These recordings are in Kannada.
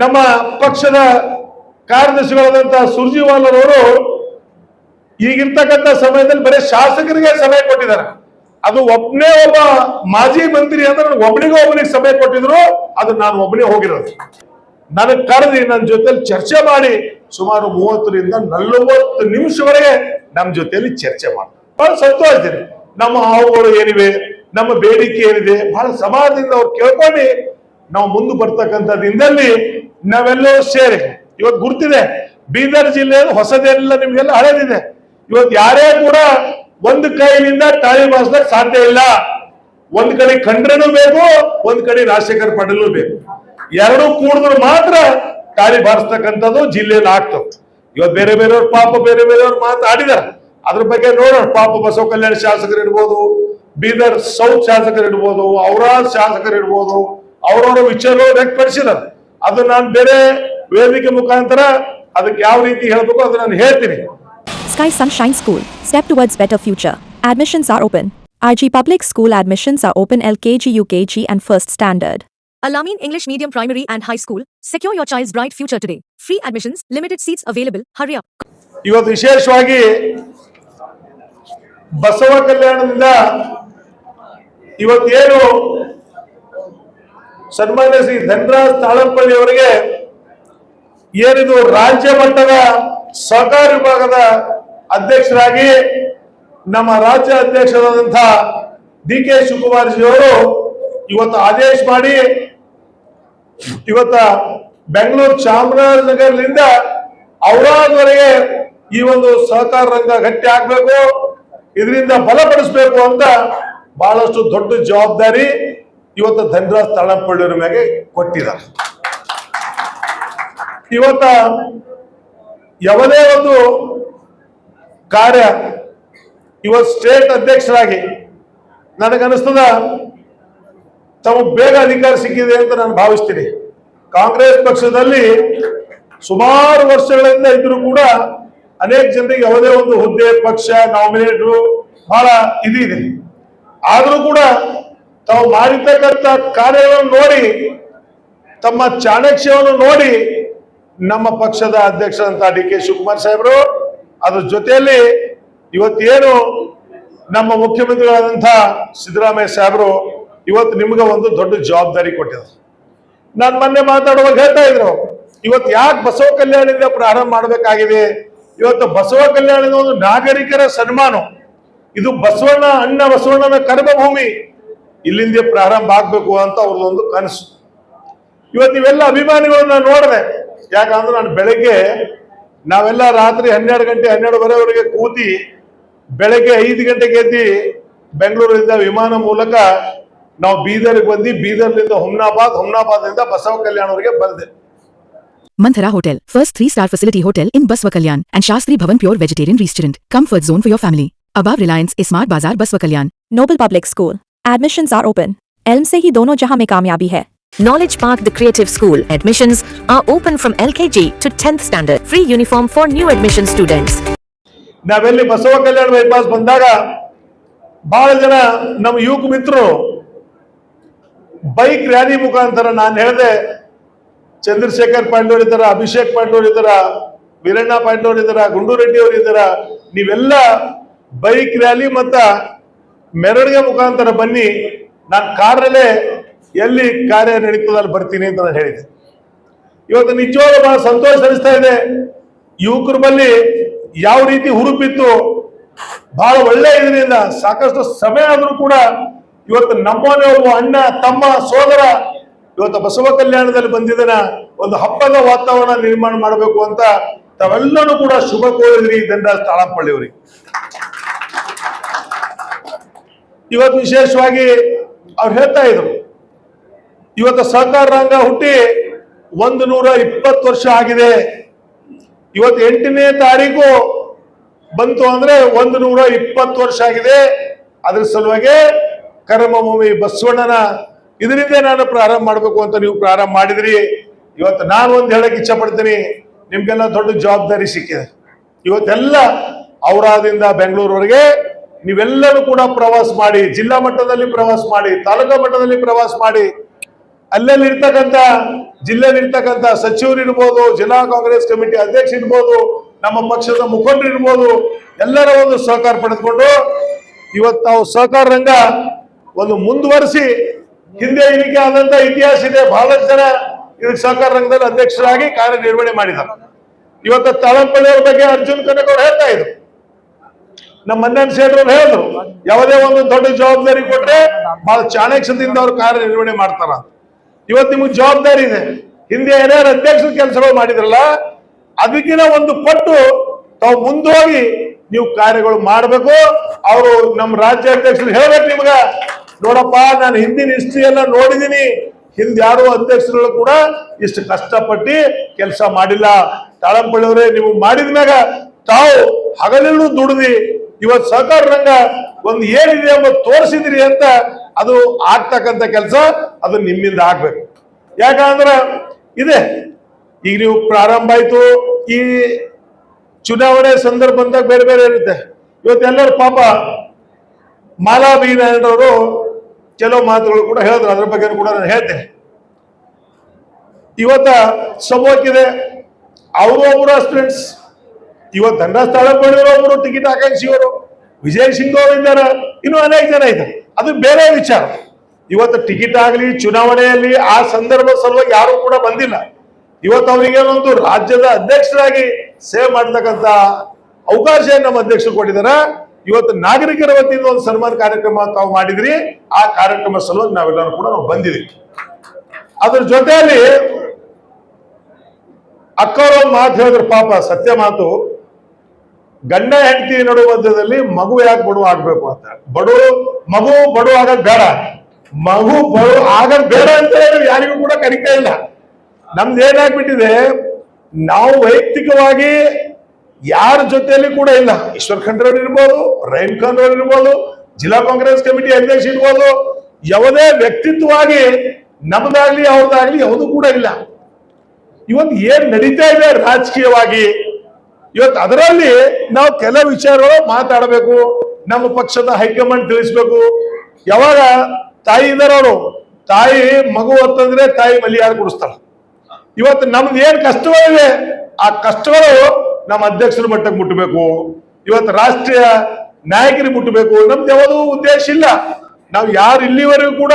ನಮ್ಮ ಪಕ್ಷದ ಕಾರ್ಯದರ್ಶಿಗಳಾದಂತಹ ಸುರ್ಜಿವಾಲರವರು ಈಗಿರ್ತಕ್ಕಂಥ ಸಮಯದಲ್ಲಿ ಬರೀ ಶಾಸಕರಿಗೆ ಸಮಯ ಕೊಟ್ಟಿದ್ದಾರೆ. ಅದು ಒಬ್ಬನೇ ಒಬ್ಬ ಮಾಜಿ ಮಂತ್ರಿ ಅಂದ್ರೆ ಒಬ್ಬನಿಗೆ ಸಮಯ ಕೊಟ್ಟಿದ್ರು. ಅದು ನಾನು ಒಬ್ಬನೇ ಹೋಗಿರೋದು. ನನಗೆ ಕರೆದಿ ನನ್ನ ಜೊತೆಲಿ ಚರ್ಚೆ ಮಾಡಿ ಸುಮಾರು 30ರಿಂದ 40 ನಿಮಿಷವರೆಗೆ ನಮ್ಮ ಜೊತೆಯಲ್ಲಿ ಚರ್ಚೆ ಮಾಡ್ತಾರೆ. ಬಹಳ ಸಂತೋಷ ಇದೆ. ನಮ್ಮ ಹಾವುಗಳು ಏನಿವೆ, ನಮ್ಮ ಬೇಡಿಕೆ ಏನಿದೆ, ಬಹಳ ಸಮಾಜದಿಂದ ಅವ್ರು ಕೇಳ್ಕೊಂಡು ನಾವು ಮುಂದೆ ಬರ್ತಕ್ಕಂಥದ್ದಿಂದಲ್ಲಿ ನಾವೆಲ್ಲರೂ ಸೇರಿ ಇವತ್ತು ಗುರ್ತಿದೆ. ಬೀದರ್ ಜಿಲ್ಲೆ ಹೊಸದೆಲ್ಲ ನಿಮ್ಗೆಲ್ಲ ಹಳೇದಿದೆ. ಇವತ್ತು ಯಾರೇ ಕೂಡ ಒಂದು ಕೈಯಿಂದ ತಾಳಿ ಬಾರಿಸಲಿಕ್ಕೆ ಸಾಧ್ಯ ಇಲ್ಲ. ಒಂದ್ ಕಡೆ ಖಂಡ್ರನೂ ಬೇಕು, ಒಂದ್ ಕಡೆ ರಾಜಶೇಖರ್ ಪಾಟೀಲ್ ಬೇಕು. ಎರಡೂ ಕೂಡಿದ್ರು ಮಾತ್ರ ತಾಳಿ ಬಾರಿಸ್ತಕ್ಕಂಥದ್ದು ಜಿಲ್ಲೆಯಲ್ಲಿ ಆಗ್ತದೆ. ಇವತ್ತು ಬೇರೆ ಬೇರೆಯವ್ರ ಪಾಪ ಬೇರೆ ಬೇರೆಯವ್ರ ಮಾತಾಡಿದಾರೆ. ಅದ್ರ ಬಗ್ಗೆ ನೋಡೋಣ. ಪಾಪ ಬಸವ ಕಲ್ಯಾಣ ಶಾಸಕರು ಇರ್ಬೋದು, ಬೀದರ್ ಸೌತ್ ಶಾಸಕರು ಇರ್ಬೋದು, ಔರಾದ್ ಶಾಸಕರು ಇರ್ಬೋದು, ಅವರವರ ವಿಚಾರ ವ್ಯಕ್ತಪಡಿಸಿದಾರೆ. ಅದು ನಾನು ಬೇರೆ ವೇದಿಕೆ ಮುಖಾಂತರ ಅದಕ್ಕೆ ಯಾವ ರೀತಿ ಹೇಳಬೇಕು ಅದು ನಾನು ಹೇಳ್ತೀನಿ. Sky Sunshine School, step towards better future. Admissions are open. RG Public School admissions are open LKG, UKG and first standard. Al-Amin English Medium Primary and High School. Secure your child's bright future today. Free admissions, limited seats available. Hurry up. ಇವತ್ತು ವಿಶೇಷವಾಗಿ ಬಸವ ಕಲ್ಯಾಣದಿಂದ ಇವತ್ತೇನು ಸನ್ಮಾನ್ಯ ಶ್ರೀ ಧನರಾಜ್ ತಾಳಂಪಳ್ಳಿ ಅವರಿಗೆ ಏನಿದು ರಾಜ್ಯ ಮಟ್ಟದ ಸಹಕಾರ ವಿಭಾಗದ ಅಧ್ಯಕ್ಷರಾಗಿ ನಮ್ಮ ರಾಜ್ಯ ಅಧ್ಯಕ್ಷರಾದಂತಹ DK ಶಿವಕುಮಾರ್ ಜಿ ಅವರು ಇವತ್ತು ಆದೇಶ ಮಾಡಿ ಇವತ್ತ ಬೆಂಗಳೂರು ಚಾಮರಾಜನಗರದಿಂದ ಔರಾದ್ವರೆಗೆ ಈ ಒಂದು ಸಹಕಾರ ರಂಗ ಗಟ್ಟಿ ಆಗ್ಬೇಕು, ಇದರಿಂದ ಬಲಪಡಿಸಬೇಕು ಅಂತ ಬಹಳಷ್ಟು ದೊಡ್ಡ ಜವಾಬ್ದಾರಿ ಇವತ್ತು ಧನರಾಜ್ ತಾಳಂಪಳ್ಳಿಯವರ ಮೇಲೆ ಕೊಟ್ಟಿದ್ದಾರೆ. ಇವತ್ತ ಯಾವುದೇ ಒಂದು ಕಾರ್ಯ ಇವತ್ತು ಸ್ಟೇಟ್ ಅಧ್ಯಕ್ಷರಾಗಿ ನನಗನ್ನಿಸ್ತದ ತಮಗೆ ಬೇಗ ಅಧಿಕಾರ ಸಿಕ್ಕಿದೆ ಅಂತ ನಾನು ಭಾವಿಸ್ತೀನಿ. ಕಾಂಗ್ರೆಸ್ ಪಕ್ಷದಲ್ಲಿ ಸುಮಾರು ವರ್ಷಗಳಿಂದ ಇದ್ರೂ ಕೂಡ ಅನೇಕ ಜನರಿಗೆ ಯಾವುದೇ ಒಂದು ಹುದ್ದೆ, ಪಕ್ಷ, ನಾಮಿನೇಟರು ಬಹಳ ಇದಿದೆ. ಆದ್ರೂ ಕೂಡ ತಾವು ಮಾಡಿರ್ತಕ್ಕಂಥ ಕಾರ್ಯಗಳನ್ನು ನೋಡಿ, ತಮ್ಮ ಚಾಣಕ್ಯವನ್ನು ನೋಡಿ ನಮ್ಮ ಪಕ್ಷದ ಅಧ್ಯಕ್ಷರಂತ DK ಶಿವಕುಮಾರ್ ಸಾಹೇಬರು ಅದ್ರ ಜೊತೆಯಲ್ಲಿ ಇವತ್ತೇನು ನಮ್ಮ ಮುಖ್ಯಮಂತ್ರಿಗಳಾದಂಥ ಸಿದ್ದರಾಮಯ್ಯ ಸಾಹೇಬರು ಇವತ್ತು ನಿಮ್ಗೆ ಒಂದು ದೊಡ್ಡ ಜವಾಬ್ದಾರಿ ಕೊಟ್ಟಿದ್ದಾರೆ. ನಾನು ಮೊನ್ನೆ ಮಾತಾಡುವಾಗ ಹೇಳ್ತಾ ಇದ್ರು, ಇವತ್ತು ಯಾಕೆ ಬಸವ ಕಲ್ಯಾಣದಿಂದ ಪ್ರಾರಂಭ ಮಾಡಬೇಕಾಗಿದೆ? ಇವತ್ತು ಬಸವ ಕಲ್ಯಾಣದ ಒಂದು ನಾಗರಿಕರ ಸನ್ಮಾನ, ಇದು ಬಸವಣ್ಣ ಅಣ್ಣ ಬಸವಣ್ಣನ ಕರ್ಮಭೂಮಿ, ಇಲ್ಲಿಂದ ಪ್ರಾರಂಭ ಆಗ್ಬೇಕು ಅಂತ ಅವ್ರದೊಂದು ಕನಸು. ಇವತ್ತು ಇವೆಲ್ಲ ಅಭಿಮಾನಿಗಳನ್ನ ನೋಡಿದೆ. ಯಾಕಂದ್ರೆ ನಾನು ಬೆಳಗ್ಗೆ ನಾವೆಲ್ಲ ರಾತ್ರಿ 12 ಗಂಟೆ 12:30ವರೆಗೆ ಕೂತಿ ಬೆಳಗ್ಗೆ 5 ಗಂಟೆಗೆ ಎದ್ದು ಬೆಂಗಳೂರಿನಿಂದ ವಿಮಾನ ಮೂಲಕ ನಾವು ಬೀದರ್ಗೆ ಬಂದು ಬೀದರ್ನಿಂದ ಹುಮ್ನಾಬಾದ್ನಿಂದ ಬಸವ ಕಲ್ಯಾಣವರೆಗೆ ಬಂದೆ. Manthara Hotel, first 3-star facility hotel in Baswa Kalyan and Shastri Bhavan Pure Vegetarian Restaurant. Comfort zone for your family. Above Reliance Smart Bazaar Baswa Kalyan. Noble Public School. Admissions are open. Elm se hi dono jahan mein kamyabi hai. Knowledge Park The Creative School. Admissions are open from LKG to 10th standard. Free uniform for new admission students. ನಾವೆಲ್ಲಿ ಬಸವ ಕಲ್ಯಾಣ ಬೈಪಾಸ್ ಬಂದಾಗ ಬಹಳ ಜನ ನಮ್ಮ ಯುವಕ ಮಿತ್ರರು ಬೈಕ್ ರ್ಯಾಲಿ ಮುಖಾಂತರ ನಾನು ಹೇಳಿದೆ, ಚಂದ್ರಶೇಖರ್ ಪಾಂಡವ್ರ ಇದ್ದಾರ, ಅಭಿಷೇಕ್ ಪಾಂಡವ್ರ ಇದ್ದಾರ, ವೀರಣ್ಣ ಪಾಂಡವ್ರ ಇದ್ದಾರ, ಗುಂಡು ರೆಡ್ಡಿ ಅವರು ಇದ್ದಾರ, ನೀವೆಲ್ಲ ಬೈಕ್ ರ್ಯಾಲಿ ಮತ್ತ ಮೆರವಣಿಗೆ ಮುಖಾಂತರ ಬನ್ನಿ, ನಾನು ಕಾರಲ್ಲೇ ಎಲ್ಲಿ ಕಾರ್ಯ ನಡೀತದಲ್ಲಿ ಬರ್ತೀನಿ ಅಂತ ನಾನು ಹೇಳಿದೆ. ಇವತ್ತು ನಿಜವಾಗ್ಲೂ ಬಹಳ ಸಂತೋಷ ಅನಿಸ್ತಾ ಇದೆ. ಯುವಕರ ಬಳಿ ಯಾವ ರೀತಿ ಹುರುಪಿತ್ತು, ಬಹಳ ಒಳ್ಳೆ ಇದರಿಂದ ಸಾಕಷ್ಟು ಸಮಯ ಆದ್ರೂ ಕೂಡ ಇವತ್ತು ನಮ್ಮನೆ ಒಬ್ಬ ಅಣ್ಣ, ತಮ್ಮ, ಸೋದರ ಇವತ್ತು ಬಸವ ಕಲ್ಯಾಣದಲ್ಲಿ ಬಂದಿದ್ದನ ಒಂದು ಹಬ್ಬದ ವಾತಾವರಣ ನಿರ್ಮಾಣ ಮಾಡಬೇಕು ಅಂತ ತಾವೆಲ್ಲರೂ ಕೂಡ ಶುಭ ಕೋರಿದ್ರಿ ಧನರಾಜ್ ತಾಳಂಪಳ್ಳಿ ಅವರಿಗೆ. ಇವತ್ತು ವಿಶೇಷವಾಗಿ ಅವ್ರು ಹೇಳ್ತಾ ಇದ್ರು, ಇವತ್ತು ಸಹಕಾರ ರಂಗ ಹುಟ್ಟಿ 120 ವರ್ಷ ಆಗಿದೆ. ಇವತ್ತು 8ನೇ ತಾರೀಕು ಬಂತು ಅಂದ್ರೆ 120 ವರ್ಷ ಆಗಿದೆ. ಅದ್ರ ಸಲುವಾಗಿ ಕರ್ಮಭೂಮಿ ಬಸವಣ್ಣನ ಇದರಿಂದ ನಾನು ಪ್ರಾರಂಭ ಮಾಡಬೇಕು ಅಂತ ನೀವು ಪ್ರಾರಂಭ ಮಾಡಿದ್ರಿ. ಇವತ್ತು ನಾನು ಒಂದು ಹೇಳಕ್ ಇಚ್ಛೆ ಪಡ್ತೀನಿ, ನಿಮ್ಗೆಲ್ಲ ದೊಡ್ಡ ಜವಾಬ್ದಾರಿ ಸಿಕ್ಕಿದೆ. ಇವತ್ತೆಲ್ಲ ಔರಾದಿಂದ ಬೆಂಗಳೂರವರೆಗೆ ನೀವೆಲ್ಲರೂ ಕೂಡ ಪ್ರವಾಸ ಮಾಡಿ, ಜಿಲ್ಲಾ ಮಟ್ಟದಲ್ಲಿ ಪ್ರವಾಸ ಮಾಡಿ, ತಾಲೂಕಾ ಮಟ್ಟದಲ್ಲಿ ಪ್ರವಾಸ ಮಾಡಿ, ಅಲ್ಲಲ್ಲಿ ಇರ್ತಕ್ಕಂಥ ಜಿಲ್ಲೆಯಲ್ಲಿ ಇರ್ತಕ್ಕಂಥ ಸಚಿವರು ಇರ್ಬೋದು, ಜಿಲ್ಲಾ ಕಾಂಗ್ರೆಸ್ ಕಮಿಟಿ ಅಧ್ಯಕ್ಷ ಇರ್ಬೋದು, ನಮ್ಮ ಪಕ್ಷದ ಮುಖಂಡರು ಇರ್ಬೋದು, ಎಲ್ಲರ ಒಂದು ಸಹಕಾರ ಪಡೆದುಕೊಂಡು ಇವತ್ತು ನಾವು ಸಹಕಾರ ರಂಗ ಒಂದು ಮುಂದುವರಿಸಿ, ಹಿಂದೆ ಇದಕ್ಕೆ ಆದಂತ ಇತಿಹಾಸ ಇದೆ. ಬಹಳಷ್ಟು ಜನ ಇದಕ್ಕೆ ಸಹಕಾರ ರಂಗದಲ್ಲಿ ಅಧ್ಯಕ್ಷರಾಗಿ ಕಾರ್ಯನಿರ್ವಹಣೆ ಮಾಡಿದ್ದಾರೆ. ಇವತ್ತು ತಾಳಂಪಳ್ಳಿಯವರ ಬಗ್ಗೆ ಅರ್ಜುನ್ ಕನಕ್ ಅವರು ಹೇಳ್ತಾ ಇದ್ರು, ನಮ್ಮ ಮನ್ಯನ್ ಸೇಠರು ಹೇಳಿದ್ರು, ಯಾವುದೇ ಒಂದು ದೊಡ್ಡ ಜವಾಬ್ದಾರಿ ಕೊಟ್ರೆ ಬಹಳ ಚಾಣಕ್ಷದಿಂದ ಅವ್ರು ಕಾರ್ಯನಿರ್ವಹಣೆ ಮಾಡ್ತಾರ. ಇವತ್ತು ನಿಮ್ಗೆ ಜವಾಬ್ದಾರಿ ಇದೆ. ಹಿಂದೆ ಏನಾರು ಅಧ್ಯಕ್ಷರ ಕೆಲಸಗಳು ಮಾಡಿದ್ರಲ್ಲ, ಅದಕ್ಕಿಂತ ಒಂದು ಪಟ್ಟು ತಾವು ಮುಂದೋಗಿ ನೀವು ಕಾರ್ಯಗಳು ಮಾಡಬೇಕು. ಅವರು ನಮ್ಮ ರಾಜ್ಯಾಧ್ಯಕ್ಷರು ಹೇಳ್ಬೇಕು ನಿಮ್ಗ, ನೋಡಪ್ಪ ನಾನು ಹಿಂದಿನ ಹಿಸ್ಟ್ರಿ ಎಲ್ಲ ನೋಡಿದೀನಿ, ಹಿಂದೆ ಯಾರು ಅಧ್ಯಕ್ಷರುಗಳು ಕೂಡ ಇಷ್ಟು ಕಷ್ಟಪಟ್ಟು ಕೆಲಸ ಮಾಡಿಲ್ಲ. ತಾಳಂಪಳ್ಳಿಯವರೇ, ನೀವು ಮಾಡಿದ ಮ್ಯಾಗ ತಾವು ಹಗಲಿರುಳು ದುಡಿದಿ ಇವತ್ತು ಸಹಕಾರ ರಂಗ ಒಂದು ಏನಿದೆ ಎಂಬ ತೋರಿಸಿದ್ರಿ ಅಂತ, ಅದು ಆಗ್ತಕ್ಕಂಥ ಕೆಲಸ ಅದು ನಿಮ್ಮಿಂದ ಆಗ್ಬೇಕು. ಯಾಕಂದ್ರೆ ಇದೆ, ಈಗ ನೀವು ಪ್ರಾರಂಭ ಆಯ್ತು, ಈ ಚುನಾವಣೆ ಸಂದರ್ಭ ಬಂದಾಗ ಬೇರೆ ಬೇರೆ ಇರುತ್ತೆ. ಇವತ್ತೆಲ್ಲರೂ ಪಾಪ ಮಾಲಾ ಬಿ ನಾರಾಯಣರವರು ಕೆಲವು ಮಾತುಗಳು ಕೂಡ ಹೇಳಿದ್ರು, ಅದ್ರ ಬಗ್ಗೆ ಕೂಡ ನಾನು ಹೇಳ್ತೇನೆ. ಇವತ್ತ ಸಬೋಕಿದೆ, ಅವರು ಒಬ್ಬರು ಅಸ್ಪಿರೆಂಟ್ಸ್, ಇವತ್ತು ಧನರಾಜ್ ತಾಳಂಪಳ್ಳಿಯವರು ಒಬ್ಬರು ಟಿಕೆಟ್ ಆಕಾಂಕ್ಷಿಯವರು, ವಿಜಯ್ ಸಿಂಗ್ ಅವರು ಇದ್ದಾರೆ, ಇನ್ನು ಅನೇಕ ಜನ ಇದ್ದಾರೆ. ಅದು ಬೇರೆ ವಿಚಾರ. ಇವತ್ತು ಟಿಕೆಟ್ ಆಗಲಿ ಚುನಾವಣೆಯಲ್ಲಿ ಆ ಸಂದರ್ಭ ಸಲುವಾಗಿ ಯಾರು ಕೂಡ ಬಂದಿಲ್ಲ. ಇವತ್ತು ಅವರಿಗೆ ಒಂದು ರಾಜ್ಯದ ಅಧ್ಯಕ್ಷರಾಗಿ ಸೇವೆ ಮಾಡತಕ್ಕಂತ ಅವಕಾಶ ನಮ್ಮ ಅಧ್ಯಕ್ಷರು ಕೊಟ್ಟಿದ್ದಾರೆ. ಇವತ್ತು ನಾಗರಿಕರ ವತಿಯಿಂದ ಒಂದು ಸನ್ಮಾನ ಕಾರ್ಯಕ್ರಮ ತಾವು ಮಾಡಿದ್ರಿ. ಆ ಕಾರ್ಯಕ್ರಮ ಸಲುವಾಗಿ ನಾವೆಲ್ಲರೂ ಕೂಡ ನಾವು ಬಂದಿದ್ವಿ. ಅದ್ರ ಜೊತೆಯಲ್ಲಿ ಅಕ್ಕವರು ಒಂದು ಮಾತು ಹೇಳಿದ್ರು, ಪಾಪ ಸತ್ಯ ಮಾತು, ಗಂಡ ಹೆಂಡತಿ ನಡುವ ಮಧ್ಯದಲ್ಲಿ ಮಗು ಯಾಕೆ ಬಡವ ಆಗ್ಬೇಕು ಅಂತ. ಮಗು ಬಡವ ಆಗದ್ ಬೇಡ, ಮಗು ಬಡವ ಆಗದ್ ಬೇಡ ಅಂತ ಹೇಳಿ ಯಾರಿಗೂ ಕೂಡ ಕರಿತಾ ಇಲ್ಲ. ನಮ್ದು ಏನಾಗ್ಬಿಟ್ಟಿದೆ, ನಾವು ವೈಯಕ್ತಿಕವಾಗಿ ಯಾರ ಜೊತೆಯಲ್ಲಿ ಕೂಡ ಇಲ್ಲ. ಈಶ್ವರ್ ಖಂಡ್ರವ್ರು ಇರ್ಬೋದು, ರಹೀಂ ಖಾನ್ ಅವ್ರು ಇರ್ಬೋದು, ಜಿಲ್ಲಾ ಕಾಂಗ್ರೆಸ್ ಕಮಿಟಿ ಅಧ್ಯಕ್ಷ ಇರ್ಬೋದು, ಯಾವುದೇ ವ್ಯಕ್ತಿತ್ವವಾಗಿ ನಮ್ದಾಗ್ಲಿ ಅವ್ರದ್ದಾಗ್ಲಿ ಯಾವುದು ಕೂಡ ಇಲ್ಲ. ಇವತ್ತು ಏನ್ ನಡೀತಾ ಇದೆ ರಾಜಕೀಯವಾಗಿ, ಇವತ್ತು ಅದರಲ್ಲಿ ನಾವು ಕೆಲವು ವಿಚಾರಗಳು ಮಾತಾಡಬೇಕು. ನಮ್ಮ ಪಕ್ಷದ ಹೈಕಮಾಂಡ್ ತಿಳಿಸ್ಬೇಕು. ಯಾವಾಗ ತಾಯಿ ಇದಾರವರು, ತಾಯಿ ಮಗು ಅಂತಂದ್ರೆ ತಾಯಿ ಮಲಿಯಾರು ಕುಡಿಸ್ತಾರ. ಇವತ್ತು ನಮ್ದು ಏನ್ ಕಷ್ಟಗಳಿವೆ, ಆ ಕಷ್ಟಗಳು ನಮ್ಮ ಅಧ್ಯಕ್ಷರ ಮಟ್ಟಕ್ಕೆ ಮುಟ್ಟಬೇಕು. ಇವತ್ತು ರಾಷ್ಟ್ರೀಯ ನಾಯಕರಿಗೆ ಮುಟ್ಟಬೇಕು. ನಮ್ದು ಯಾವುದೂ ಉದ್ದೇಶ ಇಲ್ಲ. ನಾವು ಯಾರು ಇಲ್ಲಿವರೆಗೂ ಕೂಡ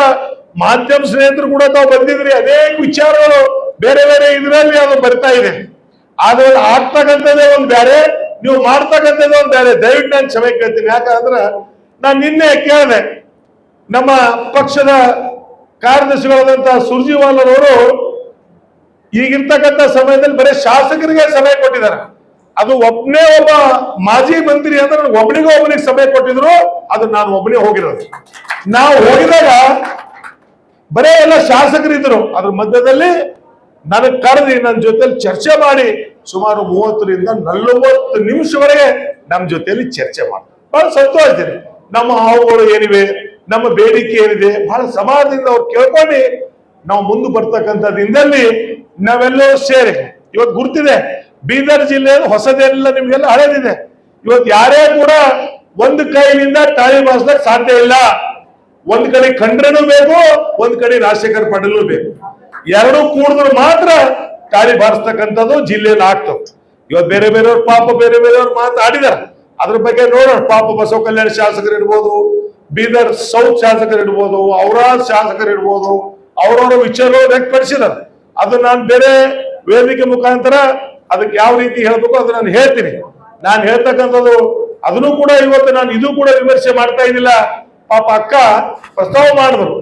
ಮಾಧ್ಯಮ ಸ್ನೇಹಿತರು ಕೂಡ ತಾವು ಬಂದಿದ್ರಿ, ಅನೇಕ ವಿಚಾರಗಳು ಬೇರೆ ಬೇರೆ ಇದರಲ್ಲಿ ಅದು ಬರ್ತಾ ಇದೆ. ಆದ್ರೆ ಆಗ್ತಕ್ಕಂಥದ್ದೇ ಒಂದು ಬೇರೆ, ನೀವು ಮಾಡ್ತಕ್ಕಂಥದ್ದೇ ಒಂದು ಬೇರೆ. ದಯವಿಟ್ಟು ನಾನು ಕ್ಷಮೆ ಕೇಳ್ತೀನಿ. ಯಾಕಂದ್ರೆ ನಾನು ನಿನ್ನೆ ಕೇಳಿದೆ, ನಮ್ಮ ಪಕ್ಷದ ಕಾರ್ಯದರ್ಶಿಗಳಾದಂತಹ ಸುರ್ಜಿವಾಲರ್ ಅವರು ಈಗಿರ್ತಕ್ಕಂಥ ಸಮಯದಲ್ಲಿ ಬರೀ ಶಾಸಕರಿಗೆ ಸಮಯ ಕೊಟ್ಟಿದ್ದಾರೆ. ಅದು ಒಬ್ಬನೇ ಒಬ್ಬ ಮಾಜಿ ಮಂತ್ರಿ ಅಂದ್ರೆ ಒಬ್ಬನಿಗೆ ಸಮಯ ಕೊಟ್ಟಿದ್ರು. ಅದು ನಾನು ಒಬ್ಬನೇ ಹೋಗಿರೋದು. ನಾವು ಹೋಗಿದಾಗ ಬರೇ ಎಲ್ಲ ಶಾಸಕರಿದ್ರು. ಅದ್ರ ಮಧ್ಯದಲ್ಲಿ ನನಗೆ ಕರೆದಿ ನನ್ನ ಜೊತೆಲಿ ಚರ್ಚೆ ಮಾಡಿ ಸುಮಾರು 30ರಿಂದ 40 ನಿಮಿಷವರೆಗೆ ನಮ್ಮ ಜೊತೆಯಲ್ಲಿ ಚರ್ಚೆ ಮಾಡ್ತಾರೆ. ಬಹಳ ಸಂತೋಷ ಇದೆ. ನಮ್ಮ ಹಾವುಗಳು ಏನಿವೆ, ನಮ್ಮ ಬೇಡಿಕೆ ಏನಿದೆ, ಬಹಳ ಸಮಾಜದಿಂದ ಅವ್ರು ಕೇಳ್ಕೊಂಡು ನಾವು ಮುಂದೆ ಬರ್ತಕ್ಕಂಥದ್ದಿಂದಲ್ಲಿ ನಾವೆಲ್ಲರೂ ಸೇರಿ ಇವತ್ತು ಗುರ್ತಿದೆ. ಬೀದರ್ ಜಿಲ್ಲೆ ಹೊಸದೆಲ್ಲ ನಿಮ್ಗೆಲ್ಲ ಹಳೇದಿದೆ. ಇವತ್ತು ಯಾರೇ ಕೂಡ ಒಂದು ಕೈಲಿಂದ ತಾಳಿ ಬಾರಿಸಲಿಕ್ಕೆ ಸಾಧ್ಯ ಇಲ್ಲ. ಒಂದ್ ಕಡೆ ಖಂಡ್ರನೂ ಬೇಕು, ಒಂದ್ ಕಡೆ ರಾಜಶೇಖರ್ ಪಾಟೀಲ್ ಬೇಕು. ಎರಡೂ ಕೂಡಿದ್ರು ಮಾತ್ರ ತಾಳಿ ಬಾರಿಸ್ತಕ್ಕಂಥದ್ದು ಜಿಲ್ಲೆಯಲ್ಲಿ ಆಗ್ತದೆ. ಇವತ್ತು ಬೇರೆ ಬೇರೆಯವ್ರು ಪಾಪ ಬೇರೆ ಬೇರೆಯವ್ರು ಮಾತಾಡಿದಾರೆ. ಅದ್ರ ಬಗ್ಗೆ ನೋಡೋಣ. ಪಾಪ ಬಸವ ಕಲ್ಯಾಣ ಶಾಸಕರು ಇರ್ಬೋದು, ಬೀದರ್ ಸೌತ್ ಶಾಸಕರು ಇರ್ಬೋದು, ಔರಾದ್ ಶಾಸಕರು ಇರ್ಬೋದು, ಅವ್ರವ್ರ ವಿಚಾರಗಳು ವ್ಯಕ್ತಪಡಿಸಿದಾರೆ. ಅದು ನಾನು ಬೇರೆ ವೇದಿಕೆ ಮುಖಾಂತರ ಅದಕ್ಕೆ ಯಾವ ರೀತಿ ಹೇಳ್ಬೇಕು ಅದು ನಾನು ಹೇಳ್ತೀನಿ. ನಾನು ಹೇಳ್ತಕ್ಕಂಥದ್ದು ಅದನ್ನು ಕೂಡ ಇವತ್ತು ನಾನು ಇದು ಕೂಡ ವಿಮರ್ಶೆ ಮಾಡ್ತಾ ಇದ್ದಿಲ್ಲ. ಪಾಪ ಅಕ್ಕ ಪ್ರಸ್ತಾವ ಮಾಡಿದ್ರು,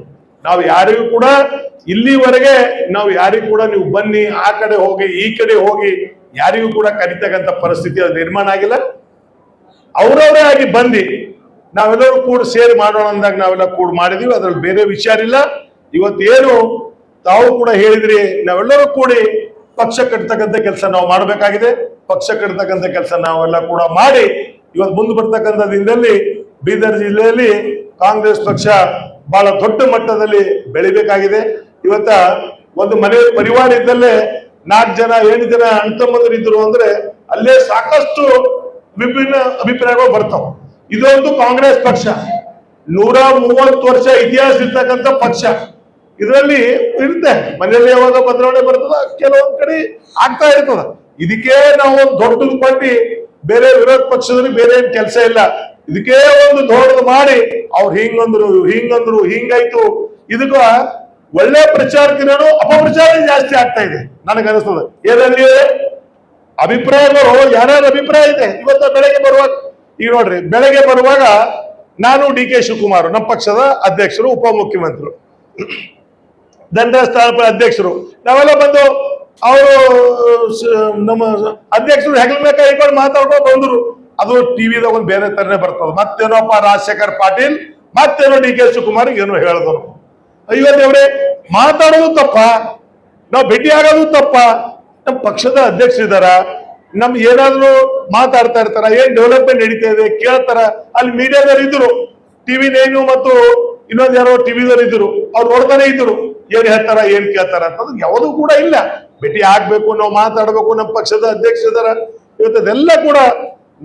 ನಾವು ಯಾರಿಗೂ ಕೂಡ ಇಲ್ಲಿವರೆಗೆ ನಾವು ಯಾರಿಗೂ ಕೂಡ ನೀವು ಬನ್ನಿ ಆ ಕಡೆ ಹೋಗಿ ಈ ಕಡೆ ಹೋಗಿ ಯಾರಿಗೂ ಕೂಡ ಕರಿತಕ್ಕಂಥ ಪರಿಸ್ಥಿತಿ ಅದು ನಿರ್ಮಾಣ ಆಗಿಲ್ಲ. ಅವರವರೇ ಆಗಿ ಬಂದು ನಾವೆಲ್ಲರೂ ಕೂಡ ಸೇರಿ ಮಾಡೋಣ ಅಂದಾಗ ನಾವೆಲ್ಲ ಕೂಡ ಮಾಡಿದೀವಿ. ಅದ್ರಲ್ಲಿ ಬೇರೆ ವಿಚಾರ ಇಲ್ಲ. ಇವತ್ತೇನು ತಾವು ಕೂಡ ಹೇಳಿದ್ರಿ, ನಾವೆಲ್ಲರೂ ಕೂಡಿ ಪಕ್ಷ ಕಟ್ತಕ್ಕಂಥ ಕೆಲಸ ನಾವು ಮಾಡಬೇಕಾಗಿದೆ. ಪಕ್ಷ ಕಟ್ತಕ್ಕಂಥ ಕೆಲಸ ನಾವೆಲ್ಲ ಕೂಡ ಮಾಡಿ ಇವತ್ತು ಮುಂದೆ ಬರ್ತಕ್ಕಂಥ ದಿನದಲ್ಲಿ ಬೀದರ್ ಜಿಲ್ಲೆಯಲ್ಲಿ ಕಾಂಗ್ರೆಸ್ ಪಕ್ಷ ಬಹಳ ದೊಡ್ಡ ಮಟ್ಟದಲ್ಲಿ ಬೆಳಿಬೇಕಾಗಿದೆ. ಇವತ್ತ ಒಂದು ಮನೆ ಪರಿವಾರ ಇದ್ದಲ್ಲೇ 4 ಜನ 8 ಜನ ಅಣ್ತಮ್ಮಂದಿರು ಇದ್ರು ಅಂದ್ರೆ ಅಲ್ಲೇ ಸಾಕಷ್ಟು ವಿಭಿನ್ನ ಅಭಿಪ್ರಾಯಗಳು ಬರ್ತಾವ. ಇದೊಂದು ಕಾಂಗ್ರೆಸ್ ಪಕ್ಷ 130 ವರ್ಷ ಇತಿಹಾಸ ಇರ್ತಕ್ಕಂಥ ಪಕ್ಷ. ಇದರಲ್ಲಿ ಇರುತ್ತೆ, ಮನೆಯಲ್ಲಿ ಯಾವಾಗ ಬದಲಾವಣೆ ಬರ್ತದ, ಕೆಲವೊಂದ್ ಕಡೆ ಆಗ್ತಾ ಇರ್ತದ. ಇದಕ್ಕೆ ನಾವು ಒಂದು ದೊಡ್ಡದು ಕೊಟ್ಟು ಬೇರೆ ವಿರೋಧ ಪಕ್ಷದಲ್ಲಿ ಬೇರೆ ಏನ್ ಕೆಲಸ ಇಲ್ಲ. ಇದಕ್ಕೆ ಒಂದು ದೊಡ್ಡದು ಮಾಡಿ ಅವ್ರು ಹಿಂಗಂದ್ರು ಹಿಂಗಂದ್ರು ಹಿಂಗಾಯ್ತು, ಇದಕ್ಕ ಒಳ್ಳೆ ಪ್ರಚಾರಕ್ಕಿರೋನು ಅಪಪ್ರಚಾರ ಜಾಸ್ತಿ ಆಗ್ತಾ ಇದೆ ನನಗನ್ನಿಸ್ತದೆ. ಏನಲ್ಲಿ ಅಭಿಪ್ರಾಯಗಳು ಯಾರ್ಯಾರ ಅಭಿಪ್ರಾಯ ಇದೆ. ಇವತ್ತು ಬೆಳಗ್ಗೆ ಬರುವಾಗ ಈಗ ನೋಡ್ರಿ, ಬೆಳಗ್ಗೆ ಬರುವಾಗ ನಾನು DK ಶಿವಕುಮಾರ್ ನಮ್ಮ ಪಕ್ಷದ ಅಧ್ಯಕ್ಷರು, ಉಪಮುಖ್ಯಮಂತ್ರಿಗಳು, ಧನರಾಜ್ ತಾಲೂಕು ಅಧ್ಯಕ್ಷರು, ನಾವೆಲ್ಲ ಬಂದು ಅವರು ನಮ್ಮ ಅಧ್ಯಕ್ಷರು ಹೆಗಲ ಮೇಲೆ ಕೈ ಇಟ್ಕೊಂಡು ಮಾತಾಡ್ಕೊಂಡು ಬಂದ್ರು. ಅದು ಟಿವಿದಾಗ ಒಂದು ಬೇರೆ ತರನೇ ಬರ್ತದೆ. ಮತ್ತೇನೋಪ್ಪ ರಾಜಶೇಖರ್ ಪಾಟೀಲ್, ಮತ್ತೇನೋ DK ಶಿವಕುಮಾರ್ ಏನೋ ಹೇಳಿದ್ರು. ಅಯ್ಯೋ ದೇವ್ರೆ, ಮಾತಾಡೋದು ತಪ್ಪ, ನಾವು ಭೇಟಿ ಆಗೋದು ತಪ್ಪ. ನಮ್ಮ ಪಕ್ಷದ ಅಧ್ಯಕ್ಷರಿದಾರ, ನಮ್ಗೆ ಏನಾದ್ರು ಮಾತಾಡ್ತಾ ಇರ್ತಾರ, ಏನ್ ಡೆವಲಪ್ಮೆಂಟ್ ನಡೀತಾ ಇದೆ ಕೇಳ್ತಾರ. ಅಲ್ಲಿ ಮೀಡಿಯಾದವ್ರು ಇದ್ರು, TV9 ಮತ್ತು ಇನ್ನೊಂದ್ ಯಾರೋ ಟಿವಿದವ್ರು ಇದ್ರು, ಅವ್ರು ನೋಡ್ತಾನೆ ಇದ್ರು ಏನ್ ಹೇಳ್ತಾರ ಏನ್ ಕೇಳ್ತಾರ ಅಂತಂದ್ರೆ ಯಾವುದೂ ಕೂಡ ಇಲ್ಲ. ಭೇಟಿ ಆಗ್ಬೇಕು, ನಾವು ಮಾತಾಡ್ಬೇಕು, ನಮ್ಮ ಪಕ್ಷದ ಅಧ್ಯಕ್ಷರಿದಾರ. ಇವತ್ತದೆಲ್ಲ ಕೂಡ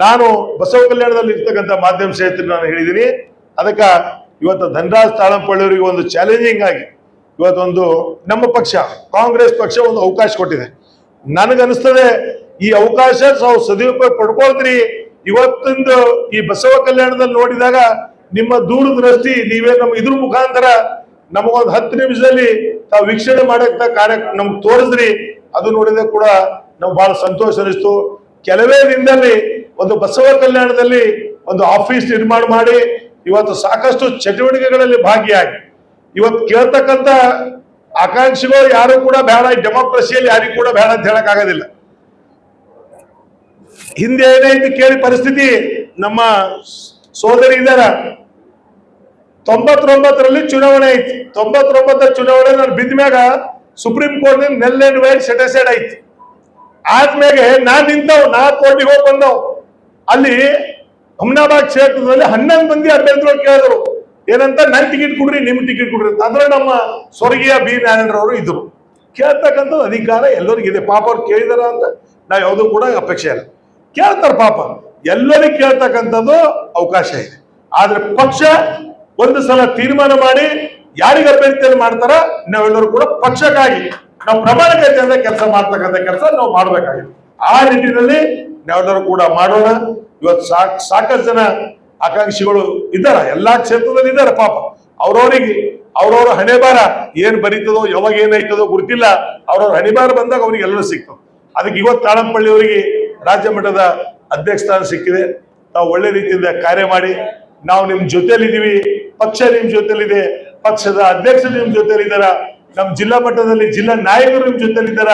ನಾನು ಬಸವ ಕಲ್ಯಾಣದಲ್ಲಿ ಇರ್ತಕ್ಕಂಥ ಮಾಧ್ಯಮ ಸ್ನೇಹಿತರು ನಾನು ಹೇಳಿದೀನಿ. ಅದಕ್ಕ ಇವತ್ತು ಧನರಾಜ್ ತಾಳಂಪಳ್ಳಿಯವರಿಗೆ ಒಂದು ಚಾಲೆಂಜಿಂಗ್ ಆಗಿ ಇವತ್ತೊಂದು ನಮ್ಮ ಪಕ್ಷ ಕಾಂಗ್ರೆಸ್ ಪಕ್ಷ ಒಂದು ಅವಕಾಶ ಕೊಟ್ಟಿದೆ. ನನಗನ್ನಿಸ್ತದೆ ಈ ಅವಕಾಶ ನಾವು ಸದುಪಯೋಗ ಪಡ್ಕೊಳ್ತೀರಿ. ಇವತ್ತಿಂದ ಈ ಬಸವ ಕಲ್ಯಾಣದಲ್ಲಿ ನೋಡಿದಾಗ ನಿಮ್ಮ ದೂರದೃಷ್ಟಿ ನೀವೇ ನಮ್ಮ ಇದ್ರ ಮುಖಾಂತರ ನಮಗೊಂದು 10 ನಿಮಿಷದಲ್ಲಿ ತಾವು ವೀಕ್ಷಣೆ ಮಾಡಕ್ಕೆ ಕಾರ್ಯ ನಮ್ಗೆ ತೋರಿಸ್ರಿ. ಅದು ನೋಡಿದ್ರೆ ಕೂಡ ನಮ್ಗೆ ಬಹಳ ಸಂತೋಷ ಅನಿಸ್ತು. ಕೆಲವೇ ದಿನದಲ್ಲಿ ಒಂದು ಬಸವ ಕಲ್ಯಾಣದಲ್ಲಿ ಒಂದು ಆಫೀಸ್ ನಿರ್ಮಾಣ ಮಾಡಿ ಇವತ್ತು ಸಾಕಷ್ಟು ಚಟುವಟಿಕೆಗಳಲ್ಲಿ ಭಾಗಿಯಾಗಿ ಇವತ್ತು ಕೇಳ್ತಕ್ಕಂಥ ಆಕಾಂಕ್ಷಿಗಳು ಯಾರು ಕೂಡ ಬೇಡ, ಡೆಮೋಕ್ರಸಿಯಲ್ಲಿ ಯಾರಿಗೂ ಕೂಡ ಬೇಡ ಅಂತ ಹೇಳಕ್ ಆಗೋದಿಲ್ಲ. ಹಿಂದೆ ಏನೈತಿ ಕೇಳಿ ಪರಿಸ್ಥಿತಿ, ನಮ್ಮ ಸೋದರಿ ಇದ್ದಾರ 99ರಲ್ಲಿ ಚುನಾವಣೆ ಐತಿ. 99 ಚುನಾವಣೆ ನಾನು ಬಿದ್ದ ಮ್ಯಾಗ ಸುಪ್ರೀಂ ಕೋರ್ಟ್ ನೆಲ್ ಅಂಡ್ ವೈಡ್ ಸೆಟಸೈಡ್ ಐತಿ. ಆದ್ಮೇಲೆ ನಾನ್ ನಿಂತವ್, ನಾ ಕೋರ್ಟಿಗೆ ಹೋಗಿ ಬಂದವ್. ಅಲ್ಲಿ ಹುಮ್ನಾಬಾದ್ ಕ್ಷೇತ್ರದಲ್ಲಿ 11 ಮಂದಿ ಅಭ್ಯರ್ಥಿಗಳು ಕೇಳಿದ್ರು, ಏನಂತ ನನ್ ಟಿಕೆಟ್ ಕೊಡ್ರಿ, ನಿಮ್ ಟಿಕೆಟ್ ಕೊಡ್ರಿ ಅಂತ. ಅಂದ್ರೆ ನಮ್ಮ ಸ್ವರ್ಗೀಯ ಬಿ ನಾರಾಯಣರವರು ಇದ್ರು. ಕೇಳ್ತಕ್ಕಂಥದ್ದು ಅಧಿಕಾರ ಎಲ್ಲರಿಗಿದೆ. ಪಾಪ ಅವ್ರು ಕೇಳಿದಾರ ಅಂತ ನಾವ್ ಯಾವ್ದು ಕೂಡ ಅಪೇಕ್ಷೆ ಇಲ್ಲ, ಕೇಳ್ತಾರ ಪಾಪ. ಎಲ್ಲರಿಗೂ ಕೇಳ್ತಕ್ಕಂಥದ್ದು ಅವಕಾಶ ಇದೆ. ಆದ್ರೆ ಪಕ್ಷ ಒಂದು ಸಲ ತೀರ್ಮಾನ ಮಾಡಿ ಯಾರಿಗೆ ಅಭ್ಯರ್ಥಿಯನ್ನು ಮಾಡ್ತಾರ, ನಾವೆಲ್ಲರೂ ಕೂಡ ಪಕ್ಷಕ್ಕಾಗಿ ನಾವು ಪ್ರಮಾಣಿಕತೆಯಿಂದ ಕೆಲಸ ಮಾಡ್ತಕ್ಕಂಥ ಕೆಲಸ ನಾವು ಮಾಡ್ಬೇಕಾಗಿದೆ. ಆ ನಿಟ್ಟಿನಲ್ಲಿ ನಾವೆಲ್ಲರೂ ಕೂಡ ಮಾಡೋಣ. ಇವತ್ತು ಸಾಕಷ್ಟು ಜನ ಆಕಾಂಕ್ಷಿಗಳು ಇದ್ದಾರ, ಎಲ್ಲಾ ಕ್ಷೇತ್ರದಲ್ಲಿ ಇದ್ದಾರೆ. ಪಾಪ ಅವ್ರವ್ರ ಹಣೆ ಬಾರ ಏನ್ ಬರೀತದೋ, ಯಾವಾಗ ಏನಾಯ್ತದೋ ಗೊತ್ತಿಲ್ಲ. ಅವ್ರವ್ರ ಹಣೆ ಬಾರ ಬಂದಾಗ ಅವ್ರಿಗೆ ಎಲ್ಲರೂ ಸಿಕ್ತದೆ. ಅದಕ್ಕೆ ಇವತ್ತು ತಾಳಂಪಳ್ಳಿ ಅವರಿಗೆ ರಾಜ್ಯ ಮಟ್ಟದ ಅಧ್ಯಕ್ಷ ಸ್ಥಾನ ಸಿಕ್ಕಿದೆ. ತಾವು ಒಳ್ಳೆ ರೀತಿಯಿಂದ ಕಾರ್ಯ ಮಾಡಿ, ನಾವು ನಿಮ್ ಜೊತೆಲಿದ್ದೀವಿ, ಪಕ್ಷ ನಿಮ್ ಜೊತೆಲಿದೆ, ಪಕ್ಷದ ಅಧ್ಯಕ್ಷರು ನಿಮ್ ಜೊತೆಲಿದ್ದಾರ, ನಮ್ ಜಿಲ್ಲಾ ಮಟ್ಟದಲ್ಲಿ ಜಿಲ್ಲಾ ನಾಯಕರು ನಿಮ್ ಜೊತೆಲಿದ್ದಾರ.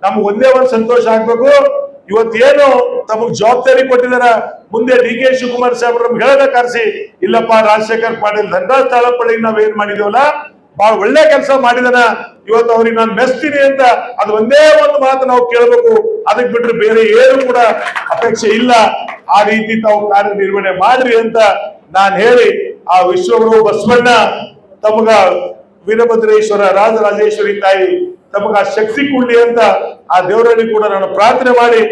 ನಮ್ಗೆ ಒಂದೇ ಒಂದು ಸಂತೋಷ ಆಗ್ಬೇಕು, ಇವತ್ತೇನು ತಮಗ್ ಜವಾಬ್ದಾರಿ ಕೊಟ್ಟಿದಾರ, ಮುಂದೆ DK ಶಿವಕುಮಾರ್ ಸಾಹೇಬ್ರು ನಮ್ಗೆ ಹೇಳದ ಕರೆಸಿ, ಇಲ್ಲಪ್ಪ ರಾಜಶೇಖರ್ ಪಾಟೀಲ್ ಧನರಾಜ್ ತಾಳಂಪಳ್ಳಿಗೆ ನಾವ್ ಏನ್ ಮಾಡಿದೇವಲ್ಲ ಬಹಳ ಒಳ್ಳೆ ಕೆಲಸ ಮಾಡಿದಾನ, ಇವತ್ತು ಅವ್ರಿಗೆ ನಾನು ಮೆಚ್ತೀನಿ ಅಂತ ಅದು ಒಂದೇ ಒಂದು ಮಾತು ನಾವು ಕೇಳಬೇಕು. ಅದಕ್ ಬಿಟ್ರೆ ಬೇರೆ ಏನು ಕೂಡ ಅಪೇಕ್ಷೆ ಇಲ್ಲ. ಆ ರೀತಿ ತಾವು ಕಾರ್ಯನಿರ್ವಹಣೆ ಮಾಡ್ರಿ ಅಂತ ನಾನು ಹೇಳಿ, ಆ ವಿಶ್ವಗುರು ಬಸವಣ್ಣ ತಮಗ ವೀರಭದ್ರೇಶ್ವರ ರಾಜರಾಜೇಶ್ವರಿ ತಾಯಿ ತಮಗ ಶಕ್ತಿ ಕೊಡ್ಲಿ ಅಂತ ಆ ದೇವರಲ್ಲಿ ಕೂಡ ನಾನು ಪ್ರಾರ್ಥನೆ ಮಾಡಿ